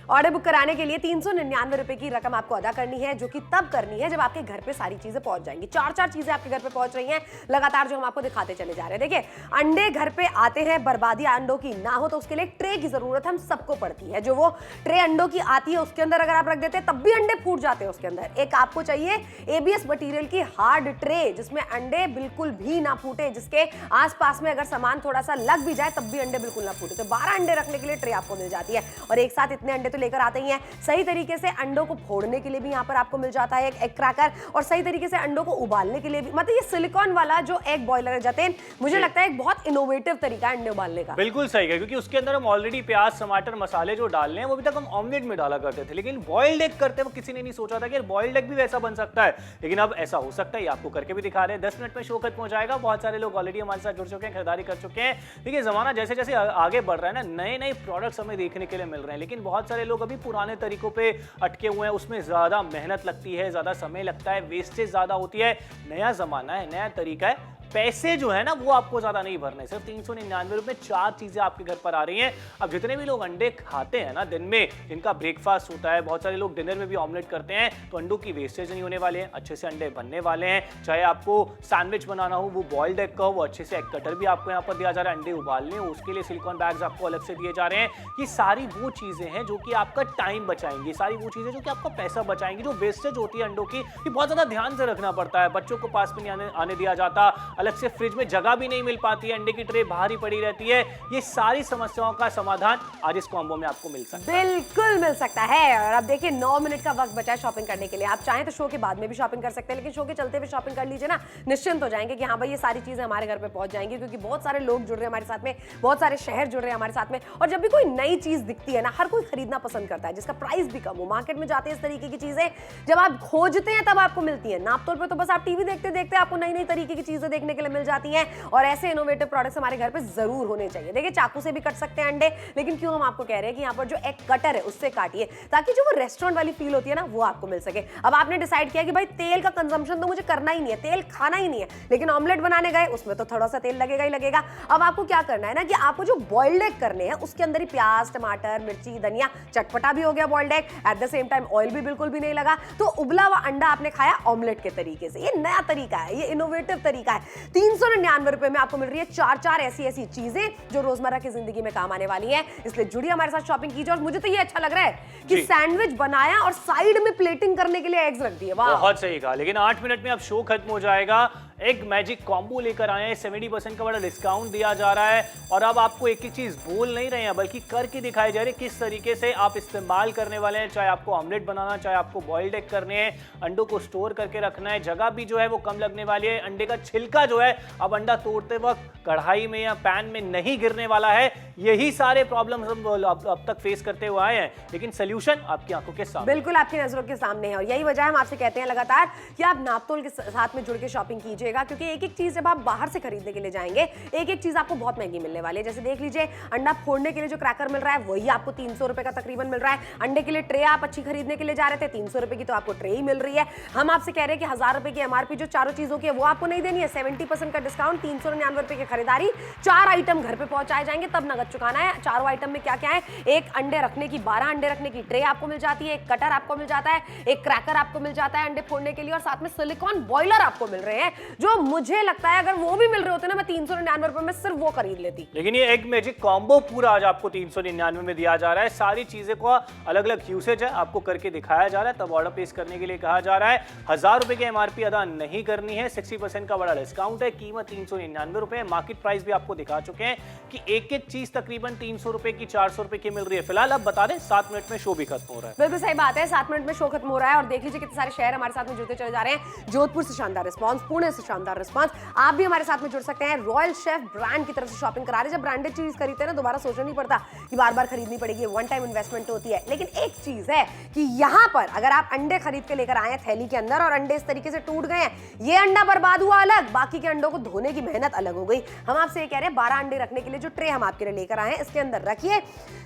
ऑर्डर बुक कराने के लिए 399 रुपए की रकम आपको अदा करनी है, जो कि तब करनी है जब आपके घर पे सारी चीजें पहुंच जाएंगी। 4 चीजें आपके घर पे पहुंच रही हैं लगातार, जो हम आपको दिखाते चले जा रहे हैं। देखिए, अंडे घर पे आते हैं, बर्बादी अंडों की ना हो तो उसके लिए एक ट्रे की जरूरत हम सबको पड़ती है। जो वो ट्रे अंडों की आती है उसके अंदर अगर आप रख देते हैं तब भी अंडे फूट जाते हैं उसके अंदर। एक आपको चाहिए ABS मटीरियल की हार्ड ट्रे, जिसमें अंडे बिल्कुल भी ना फूटे, जिसके आसपास में अगर सामान थोड़ा सा लग भी जाए तब भी अंडे बिल्कुल ना फूटे। तो 12 अंडे रखने के लिए ट्रे आपको मिल जाती है और एक साथ इतने अंडे तो लेकर आते ही हैं। सही तरीके से अंडों को फोड़ने के लिए भी यहाँ पर आपको मिल जाता है एक एग क्रैकर, और सही तरीके से अंडों को उबालने के लिए भी। मतलब ये सिलिकॉन वाला जो एग बॉयलर है जतेन, मुझे लगता है एक बहुत इनोवेटिव तरीका है अंडे उबालने का। बिल्कुल सही है, क्योंकि उसके अंदर हम ऑलरेडी प्याज, टमाटर, मसाले जो डाल रहे हैं वो अभी तक हम ऑमलेट में डाला करते थे, लेकिन बॉइल्ड एग करते वक्त किसी ने नहीं सोचा था कि बॉइल्ड एग भी वैसा बन सकता है। लेकिन अब ऐसा हो सकता है, आपको करके भी दिखा रहे हैं। 10 मिनट में शो खत्म हो जाएगा। बहुत सारे लोग ऑलरेडी हमारे साथ जुड़ चुके हैं, खरीदारी कर चुके हैं। देखिए, जमाना जैसे जैसे आगे बढ़ रहा है ना, नए नए प्रोडक्ट्स हमें देखने के लिए मिल रहे हैं, लेकिन बहुत सारे लोग अभी पुराने तरीकों पे अटके हुए हैं। उसमें ज्यादा मेहनत लगती है, ज्यादा समय लगता है, वेस्टेज ज्यादा होती है। नया जमाना है, नया तरीका है, पैसे जो है ना वो आपको ज्यादा नहीं भरने, सिर्फ 399 रुपए 4 चीजें आपके घर पर आ रही हैं। अब जितने भी लोग अंडे खाते हैं ना दिन में, जिनका ब्रेकफास्ट होता है, बहुत सारे लोग डिनर में भी ऑमलेट करते हैं, तो अंडों की वेस्टेज नहीं होने वाले हैं, अच्छे से अंडे बनने वाले हैं। चाहे आपको सैंडविच बनाना हो, वो बॉइल्ड एग का हो, वो अच्छे से एग कटर भी आपको यहाँ पर दिया जा रहा है। अंडे उबालने हो उसके लिए सिलिकॉन बैग्स आपको अलग से दिए जा रहे हैं। ये सारी वो चीजें हैं जो कि आपका टाइम बचाएंगी, सारी वो चीजें जो कि आपका पैसा बचाएंगी। जो वेस्टेज होती है अंडों की, ये बहुत ज्यादा ध्यान से रखना पड़ता है, बच्चों को पास में नहीं आने दिया जाता, अलग से फ्रिज में जगह भी नहीं मिल पाती है, अंडे की ट्रे बाहर ही पड़ी रहती है। ये सारी समस्याओं का समाधान आज इस कॉम्बो में आपको मिल सकता है। बिल्कुल मिल सकता है। और अब देखिए 9 मिनट का वक्त बचा है शॉपिंग करने के लिए। आप चाहें तो शो के बाद में भी शॉपिंग कर सकते हैं, लेकिन शो के चलते हुए शॉपिंग कर लीजिए ना, निश्चिंत हो जाएंगे कि हाँ भाई ये सारी चीजें हमारे घर पे पहुंच जाएंगी, क्योंकि बहुत सारे लोग जुड़ रहे हैं हमारे साथ में, बहुत सारे शहर जुड़ रहे हैं हमारे साथ में। और जब भी कोई नई चीज दिखती है ना, हर कोई खरीदना पसंद करता है जिसका प्राइस भी कम हो। मार्केट में जाते हैं इस तरीके की चीजें जब आप खोजते हैं तब आपको मिलती है। नाप तौल पे तो बस आप टीवी देखते देखते आपको नई नई तरीके की चीजें देखने के लिए मिल जाती हैं, और ऐसे इनोवेटिव प्रोडक्ट्स हमारे घर पे जरूर होने चाहिए। देखिए चाकू से भी कट सकते हैं अंडे, लेकिन क्यों हम आपको कह रहे हैं कि यहाँ पर जो एग कटर है उससे काटिए, ताकि जो वो रेस्टोरेंट वाली फील होती है ना वो आपको मिल सके। अब आपने डिसाइड किया कि भाई तेल का कंजम्पशन तो मुझे करना ही नहीं है, तेल खाना ही नहीं है, लेकिन ऑमलेट बनाने गए उसमें तो थोड़ा सा तेल लगेगा ही लगेगा। अब आपको क्या करना है ना कि आपको जो बॉइल्ड एग करने हैं उसके अंदर ही प्याज, टमाटर, मिर्ची, धनिया, चटपटा भी हो गया boiled egg, at the same time oil भी बिल्कुल भी नहीं लगा, तो उबला हुआ अंडा आपने खाया ऑमलेट के तरीके से। ये नया तरीका है, ये इनोवेटिव तरीका है। 399 रुपए में आपको मिल रही है चार ऐसी चीजें जो रोजमर्रा की जिंदगी में काम आने वाली हैं। इसलिए जुड़िए हमारे साथ शॉपिंग कीजिए। और मुझे तो ये अच्छा लग रहा है कि सैंडविच बनाया और साइड में प्लेटिंग करने के लिए एग्स रख दिए। वाह, बहुत सही कहा। लेकिन 8 मिनट में अब शो खत्म हो जाएगा। एक मैजिक कॉम्बो लेकर आए हैं, 70% का बड़ा डिस्काउंट दिया जा रहा है, और अब आपको एक एक चीज बोल नहीं रहे हैं बल्कि करके दिखाई जा रही है किस तरीके से आप इस्तेमाल करने वाले हैं। चाहे आपको ऑमलेट बनाना, चाहे आपको बॉइल्ड एग करने हैं, अंडों को स्टोर करके रखना है, जगह भी जो है वो कम लगने वाली है। अंडे का छिलका जो है अब अंडा तोड़ते वक्त कढ़ाई में या पैन में नहीं गिरने वाला है। यही सारे प्रॉब्लम्स हम अब तक फेस करते हुए आए हैं, लेकिन सोल्यूशन आपकी आंखों के सामने, बिल्कुल आपकी नजरों के सामने है। और यही वजह हम आपसे कहते हैं लगातार कि आप नापतोल के साथ में जुड़ के शॉपिंग कीजिएगा, क्योंकि एक एक चीज जब आप बाहर से खरीदने के लिए जाएंगे, एक एक चीज आपको बहुत महंगी मिलने वाली है। जैसे देख लीजिए, अंडा फोड़ने के लिए जो क्रैकर मिल रहा है वही आपको 300 रुपए का तकरीबन मिल रहा है। अंडे के लिए ट्रे आप अच्छी खरीदने के लिए जा रहे थे, 300 रुपए की तो आपको ट्रे ही मिल रही है। हम आपसे कह रहे हैं कि 1000 रुपए की एमआरपी जो चारों चीजों की है वो आपको नहीं देनी है, 70% का डिस्काउंट, 399 रुपए की खरीदारी, 4 आइटम घर पे पहुंचाए जाएंगे, तब नगद चुकाना है। चारों आइटम में क्या क्या है? एक अंडे रखने की 12 अंडे रखने की ट्रे आपको मिल जाती है, एक कटर आपको मिल जाता है, एक क्रैकर आपको मिल जाता है अंडे फोड़ने के लिए, और साथ में सिलिकॉन बॉयलर आपको मिल रहे हैं, जो मुझे लगता है अगर वो भी मिल रहे होते ना, मैं 399 रुपए में सिर्फ वो खरीद लेती। लेकिन ये एग मैजिक कॉम्बो पूरा आज आपको 399 में दिया जा रहा है। सारी चीजें को अलग अलग यूसेज है, आपको करके दिखाया जा रहा है, तब ऑर्डर प्लेस करने के लिए कहा जा रहा है। 1000 रुपए की एमआरपी अदा नहीं करनी है, 60% का बड़ा डिस्काउंट है, कीमत 399 रुपए। मार्केट प्राइस भी आपको दिखा चुके हैं कि एक एक चीज तकरीबन 300 रुपए की, 400 रुपए की मिल रही है। फिलहाल अब बता दें 7 मिनट में शो भी खत्म हो रहा है। बिल्कुल सही बात है, 7 मिनट में शो खत्म हो रहा है। और देख लीजिए कितने सारे शहर हमारे साथ में जुड़ते चले जा रहे हैं। जोधपुर से शानदार रिस्पांस, पुणे से शानदार रिस्पांस। आप भी हमारे साथ में जुड़ सकते हैं। रॉयल शेफ ब्रांड की तरफ से शॉपिंग करा रहे हैं। जब ब्रांडेड चीज खरीदते हैं ना, दोबारा सोचना नहीं पड़ता कि बार बार खरीदनी पड़ेगी, वन टाइम इन्वेस्टमेंट होती है। लेकिन एक चीज है कि यहाँ पर अगर आप अंडे खरीद के लेकर आए हैं थैली के अंदर, और अंडे इस तरीके से टूट गए हैं, ये अंडा बर्बाद हुआ अलग, बाकी के अंडों को धोने की मेहनत अलग हो गई। हम आपसे ये कह रहे हैं 12 अंडे रखने के लिए जो ट्रे हम आपके लिए लेकर आए हैं, इसके अंदर रखिए।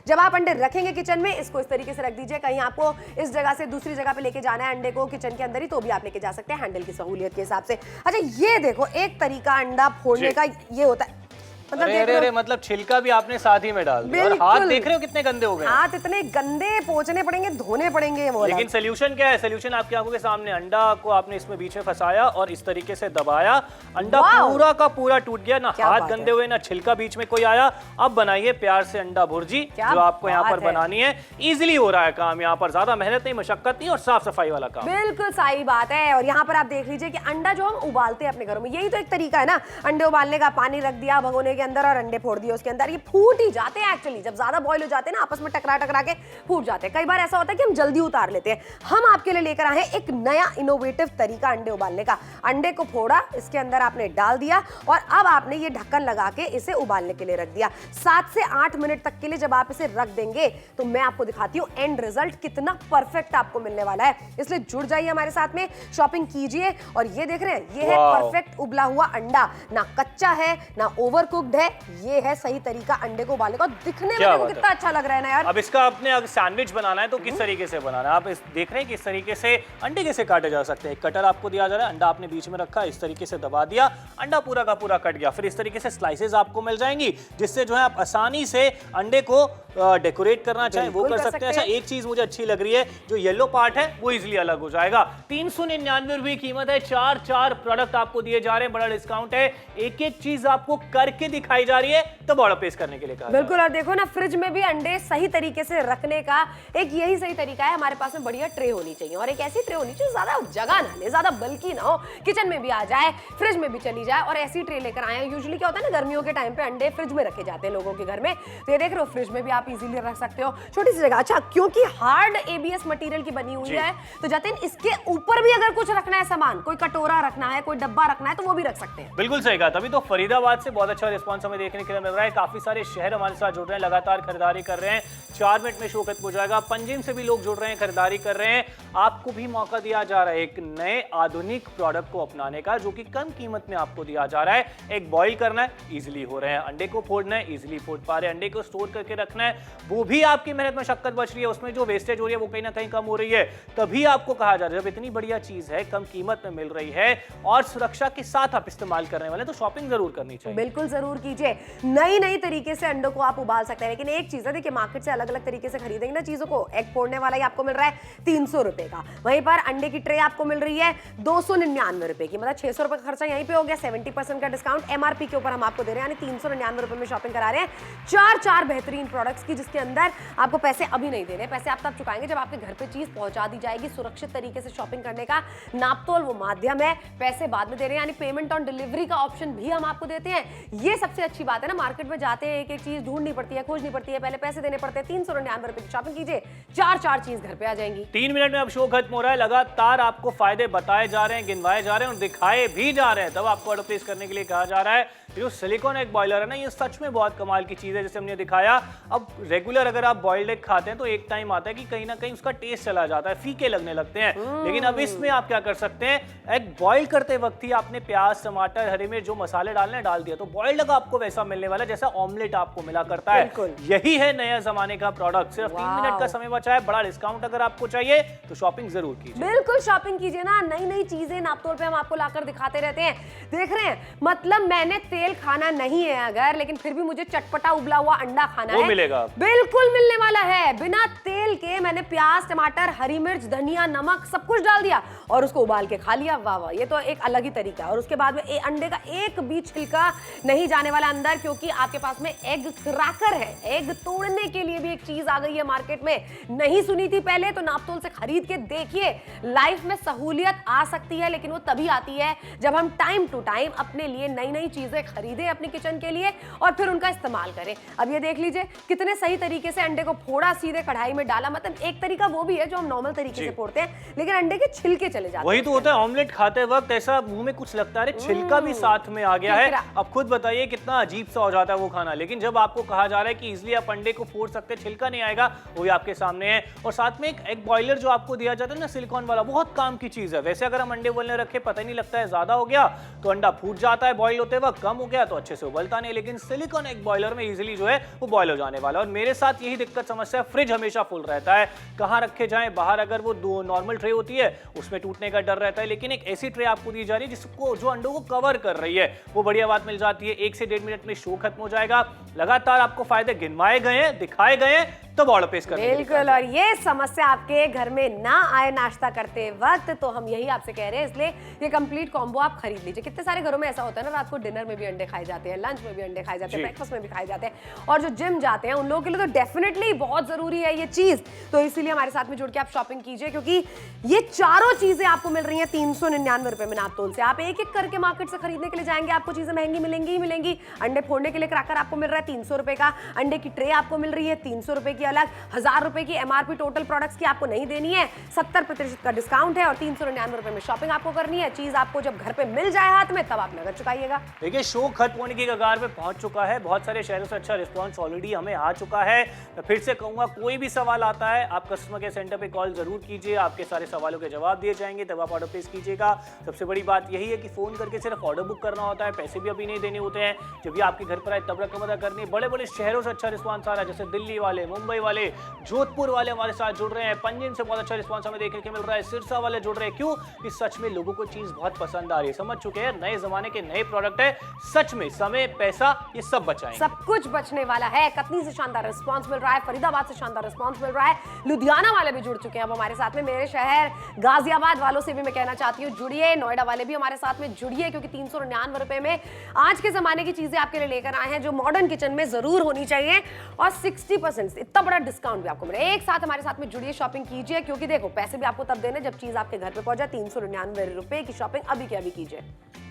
जब आप अंडे रखेंगे किचन में, इसको इस तरीके से रख दीजिए। कहीं आपको इस जगह से दूसरी जगह पे लेके जाना है अंडे को किचन के अंदर ही, तो भी आप लेके जा सकते हैं हैंडल की सहूलियत के हिसाब से। अच्छा ये देखो, एक तरीका अंडा फोड़ने का ये होता है, मतलब छिलका भी आपने साथ ही में डाल दिया, और हाथ देख रहे हो कितने गंदे हो गए। हाथ इतने गंदे, पोंछने पड़ेंगे, धोने पड़ेंगे वो। लेकिन सोल्यूशन क्या है? सोल्यूशन आपकी आंखों के सामने। अंडा को आपने इसमें बीच में फंसाया और इस तरीके से दबाया, अंडा पूरा का पूरा टूट गया, ना हाथ गंदे हुए, ना छिलका बीच में कोई आया। अब बनाइए प्यार से अंडा भुर्जी, जो आपको यहाँ पर बनानी है। इजिली हो रहा है काम, यहाँ पर ज्यादा मेहनत नहीं, मशक्कत नहीं, और साफ सफाई वाला काम। बिल्कुल सही बात है। और यहाँ पर आप देख लीजिए कि अंडा जो हम उबालते हैं अपने घरों में, यही तो एक तरीका है ना, अंडे उबालने का। पानी रख दिया भगोने के अंदर और अंडे दिए उसके अंदर, ये फूट ही जाते हैं एक्चुअली। जब ज्यादा बॉईल हो जाते हैं ना, आपस में टकरा टकरा के फूट जाते हैं। कई बार ऐसा होता है कि हम जल्दी उतार लेते हैं। हम आपके लिए लेकर आए हैं एक नया इनोवेटिव तरीका अंडे उबालने का। अंडे को फोड़ा, इसके अंदर आपने डाल दिया, और अब आपने ये ढक्कन लगा के इसे उबालने के लिए रख दिया। 7 से 8 मिनट तक के लिए जब आप इसे रख देंगे, तो मैं आपको दिखाती हूँ एंड रिजल्ट कितना परफेक्ट आपको मिलने वाला है। इसलिए जुड़ जाइए हमारे साथ में, शॉपिंग कीजिए। और ये देख रहे हैं, ये है परफेक्ट उबला हुआ अंडा, ना कच्चा है, ना ओवर कुक कुक्ड है। ये है सही तरीका अंडे को उबालने का। दिखने में क्या देखो बात है। कितना अच्छा लग रहा है ना यार। अब इसका आपने अगर सैंडविच बनाना है तो किस तरीके से बनाना है, आप देख रहे हैं किस तरीके से अंडे कैसे काटे जा सकते हैं। कटर आपको दिया जा रहा है, अंडा आपने बीच में रखा, इस तरीके से दबा दिया, अंडा पूरा का पूरा कट गया। फिर इस तरीके से स्लाइसेस आपको मिल जाएंगी, जिससे जो है आप आसानी से अंडे को डेकोरेट करना चाहें वो कर सकते हैं। अच्छा, एक चीज मुझे अच्छी लग रही है, जो येलो पार्ट है वो इजिली अलग हो जाएगा। 399 रुपए कीमत है, 4 प्रोडक्ट आपको दिए जा रहे हैं, बड़ा डिस्काउंट है, एक एक चीज आपको करके दिखाई जा रही है, तो बड़ा पेश करने के लिए कहा। बिल्कुल। और देखो ना, फ्रिज में भी अंडे सही तरीके से रखने का एक यही सही तरीका है। हमारे पास में बढ़िया ट्रे होनी चाहिए, और एक ऐसी ट्रे होनी चाहिए ज्यादा जगह ना ले, ज्यादा बल्कि ना हो, किचन में भी आ जाए, फ्रिज में भी चली जाए, और ऐसी ट्रे लेकर आए। यूजुअली क्या होता है ना, गर्मियों के टाइम पे अंडे फ्रिज में रखे जाते हैं लोगों के घर में, तो ये देख रहे हो फ्रिज में भी आप इजीली रख सकते हो, छोटी सी जगह। अच्छा, क्योंकि हार्ड एबीएस मटेरियल की बनी हुई है, तो जतिन इसके ऊपर भी अगर कुछ रखना है सामान, कोई कटोरा रखना है, कोई डब्बा रखना है, तो वो भी रख सकते हैं। बिल्कुल सही कहा। तभी तो फरीदाबाद से बहुत अच्छा रिस्पांस हमें देखने के लिए मिल रहा है। काफी सारे शहर हमारे साथ जुड़ रहे हैं, लगातार खरीदारी कर रहे हैं। 4 मिनट में शो खत्म हो जाएगा। पंजिम से भी लोग जुड़ रहे हैं, खरीदारी कर रहे हैं। आपको भी मौका दिया जा रहा है एक नए आधुनिक प्रोडक्ट को अपनाने का, जो कि कम कीमत में आपको दिया जा रहा है। एक बॉईल करना है, इजिली हो रहे हैं। अंडे को फोड़ना है, इजिली फोड़ पा रहे हैं। अंडे को स्टोर करके रखना है, वो भी आपकी मेहनत मशक्कत बच रही है, उसमें जो वेस्टेज हो रही है वो कहीं ना कहीं कम हो रही है। तभी आपको कहा जा रहा है, जब इतनी बढ़िया चीज है, कम कीमत में मिल रही है और सुरक्षा के साथ आप इस्तेमाल करने वाले, तो शॉपिंग जरूर करनी चाहिए। बिल्कुल जरूर कीजिए। नई नई तरीके से अंडों को आप उबाल सकते हैं। लेकिन एक चीज है, देखिए मार्केट से अलग अलग तरीके से खरीदेंगे ना चीजों को, एग फोड़ने वाला ही आपको मिल रहा है 300 रुपए का, वहीं पर अंडे की ट्रे आपको मिल रही है 299 रुपए की। मतलब 600 रुपए का खर्चा यहीं पे हो गया। 70% का डिस्काउंट एमआरपी के ऊपर हम आपको दे रहे हैं, यानी 399 रुपए में शॉपिंग करा रहे हैं। 4 बेहतरीन प्रोडक्ट्स की, जिसके अंदर आपको पैसे अभी नहीं देने, पैसे आप तब चुकाएंगे जब आपके घर पे चीज पहुंचा दी जाएगी। सुरक्षित तरीके से शॉपिंग करने का नापतोल वो माध्यम है, पैसे बाद में दे रहे हैं, यानी पेमेंट ऑन डिलीवरी का ऑप्शन भी हम आपको देते हैं। ये सबसे अच्छी बात है ना, मार्केट में जाते हैं, एक एक चीज ढूंढनी पड़ती है, खोजनी पड़ती है, पहले पैसे देने पड़ते हैं। 399 रुपए की शॉपिंग कीजिए, 4 चीज घर पे आ जाएंगी। 3 मिनट में अब शो खत्म हो रहा है। लगातार आपको फायदे बताए जा रहे हैं, गिनवाए जा रहे हैं और दिखाए भी जा रहे हैं, तब आपको ऑर्डर प्लेस करने के लिए कहा जा रहा है। जो सिलिकॉन एग बॉयलर है ना, ये सच में बहुत कमाल की चीज है, जैसे हमने दिखाया। अब रेगुलर अगर आप बॉइल्ड एग खाते हैं तो एक टाइम आता है कि कहीं ना कहीं उसका टेस्ट चला जाता है, फीके लगने लगते हैं। लेकिन अब इसमें आप क्या कर सकते हैं, एग बॉईल करते वक्त ही आपने प्याज, टमाटर, हरी मिर्च, जो मसाले डालने डाल दिया, तो बॉइल्ड एग आपको वैसा मिलने वाला है जैसा ऑमलेट आपको मिला करता है। यही है नया जमाने का प्रोडक्ट। सिर्फ 3 मिनट का समय बचा है, बड़ा डिस्काउंट अगर आपको चाहिए तो शॉपिंग जरूर कीजिए। बिल्कुल शॉपिंग कीजिए ना, नई नई चीजें नापतोल पे हम आपको लाकर दिखाते रहते हैं। देख रहे हैं, मतलब मैंने तेल खाना नहीं है अगर, लेकिन फिर भी मुझे चटपटा उबला हुआ अंडा खाना है, मिलेगा, बिल्कुल मिलने वाला है। बिना तेल के मैंने प्याज, टमाटर, हरी मिर्च, धनिया, नमक सब कुछ डाल दिया और उसको उबाल के खा लिया। वाह वाह, ये तो एक अलग ही तरीका है। और उसके बाद में अंडे का एक भी छिलका नहीं जाने वाला अंदर, क्योंकि आपके पास में एग क्रैकर है। एग तोड़ने के लिए भी एक चीज आ गई है मार्केट में, नहीं सुनी थी पहले, तो नापतोल से खरीद के देखिए। लाइफ में सहूलियत आ सकती है, लेकिन वो तभी आती है जब हम टाइम टू टाइम अपने लिए नई नई चीजें खरीदें अपनी किचन के लिए और फिर उनका इस्तेमाल करें। अब ये देख लीजिए कितने सही तरीके से अंडे को फोड़ा, सीधे कढ़ाई में डाला। मतलब एक तरीका वो भी है जो हम नॉर्मल तरीके से फोड़ते हैं, लेकिन अंडे के छिलके चले जाते हैं। वही तो होता है, ऑमलेट खाते वक्त ऐसा मुंह में कुछ लगता है, छिलका भी साथ में आ गया है। अब खुद बताइए कितना अजीब सा हो जाता है वो खाना। लेकिन जब आपको कहा जा रहा है कि इजीली आप अंडे को फोड़ सकते हैं, छिलका नहीं आएगा, वो भी आपके सामने है। और साथ में एक एग बॉयलर जो आपको दिया जाता है ना, सिलिकॉन वाला, बहुत काम की चीज है। वैसे अगर हम अंडे उबलने रखे, पता ही नहीं लगता है, ज्यादा हो गया तो अंडा फूट जाता है बॉयल होते वक्त, कम हो गया तो अच्छे से उबलता नहीं। लेकिन सिलिकॉन एग बॉयलर में इजीली जो है वो बॉयल हो जाने वाला है। और मेरे साथ यही दिक्कत समस्या है, फ्रिज हमेशा फुल रहता है, कहां रखे जाएं। बाहर अगर वो दो नॉर्मल ट्रे होती है उसमें टूटने का डर रहता है, लेकिन एक ऐसी ट्रे आपको दी जा रही है जिसको जो अंडों को कवर कर रही है, वो बढ़िया बात मिल जाती है। 1 से 1.5 मिनट में शो खत्म हो जाएगा। लगातार आपको फायदे गिनवाए गए हैं, दिखाए गए हैं, तब ऑर्डर प्लेस करने बिल्कुल। और ये समस्या आपके घर में ना आए नाश्ता करते वक्त, तो हम यही आपसे कह रहे हैं, इसलिए ये कंप्लीट कॉम्बो आप खरीद लीजिए। कितने सारे घरों में ऐसा होता है ना, रात को डिनर में भी अंडे खाए जाते हैं, लंच में भी अंडे खाए जाते हैं, ब्रेकफास्ट में भी खाए जाते हैं, और जो जिम जाते हैं उन लोगों के लिए तो डेफिनेटली बहुत जरूरी है ये चीज। तो इसीलिए हमारे साथ में जुड़ के आप शॉपिंग कीजिए, क्योंकि ये चारों चीजें आपको मिल रही हैं 399 रुपए में नापतोल से। आप एक एक करके मार्केट से खरीदने के लिए जाएंगे, आपको चीजें महंगी मिलेंगी ही मिलेंगी। अंडे फोड़ने के लिए क्रैकर आपको मिल रहा है 300 रुपए का, अंडे की ट्रे आपको मिल रही है 300 रुपए की, अलग, 1000 रुपए की एमआरपी टोटल प्रोडक्ट्स की आपको नहीं देनी है, 70% का डिस्काउंट है और 399 रुपए में शॉपिंग आपको करनी है। चीज आपको जब घर पे मिल जाए हाथ में तब आप नगद चुकाइएगा। देखिए शो खत्म होने की कगार पे पहुंच चुका है, बहुत सारे शहरों से अच्छा रिस्पांस ऑलरेडी हमें आ चुका है। मैं फिर से कहूंगा कोई भी सवाल आता है आप कस्टमर केयर सेंटर पे कॉल जरूर कीजिए, आपके सारे सवालों के जवाब दिए जाएंगे, तब आप ऑर्डर प्लेस कीजिएगा। सबसे बड़ी बात यही है कि फोन करके सिर्फ ऑर्डर बुक करना होता है, पैसे भी अभी नहीं देने होते हैं। जब भी आपके घर पर आए तब रकम अदा करनी है। बड़े बड़े शहरों से अच्छा रिस्पांस आ रहा है, जैसे दिल्ली वाले, मुंबई वाले, जोधपुर वाले हमारे साथ जुड़ रहे हैं, पंजिम से बहुत अच्छा रिस्पांस हमें देखने को मिल रहा है, सिरसा वाले जुड़ रहे हैं। क्यों? कि सच में लोगों को चीज बहुत पसंद आ रही है, समझ चुके हैं नए जमाने के नए प्रोडक्ट है, सच में समय पैसा ये सब बचाएंगे, सब कुछ बचने वाला है। कतनी से शानदार रिस्पांस मिल रहा है, फरीदाबाद से शानदार रिस्पांस मिल रहा है, लुधियाना वाले भी जुड़ चुके हैं अब हमारे साथ में। मेरे शहर गाजियाबाद वालों से भी मैं कहना चाहती हूँ जुड़िए, नोएडा वाले भी हमारे साथ में जुड़िए, क्योंकि 399 रुपए में आज के जमाने की चीजें आपके लिए लेकर आए हैं जो मॉडर्न किचन में जरूर होनी चाहिए, और 60% इतना बड़ा डिस्काउंट भी आपको मिले। एक साथ हमारे साथ में जुड़िए, शॉपिंग कीजिए, क्योंकि देखो पैसे भी आपको तब देने जब चीज आपके घर पे पहुंच जाए। 399 रुपए की शॉपिंग अभी के अभी कीजिए।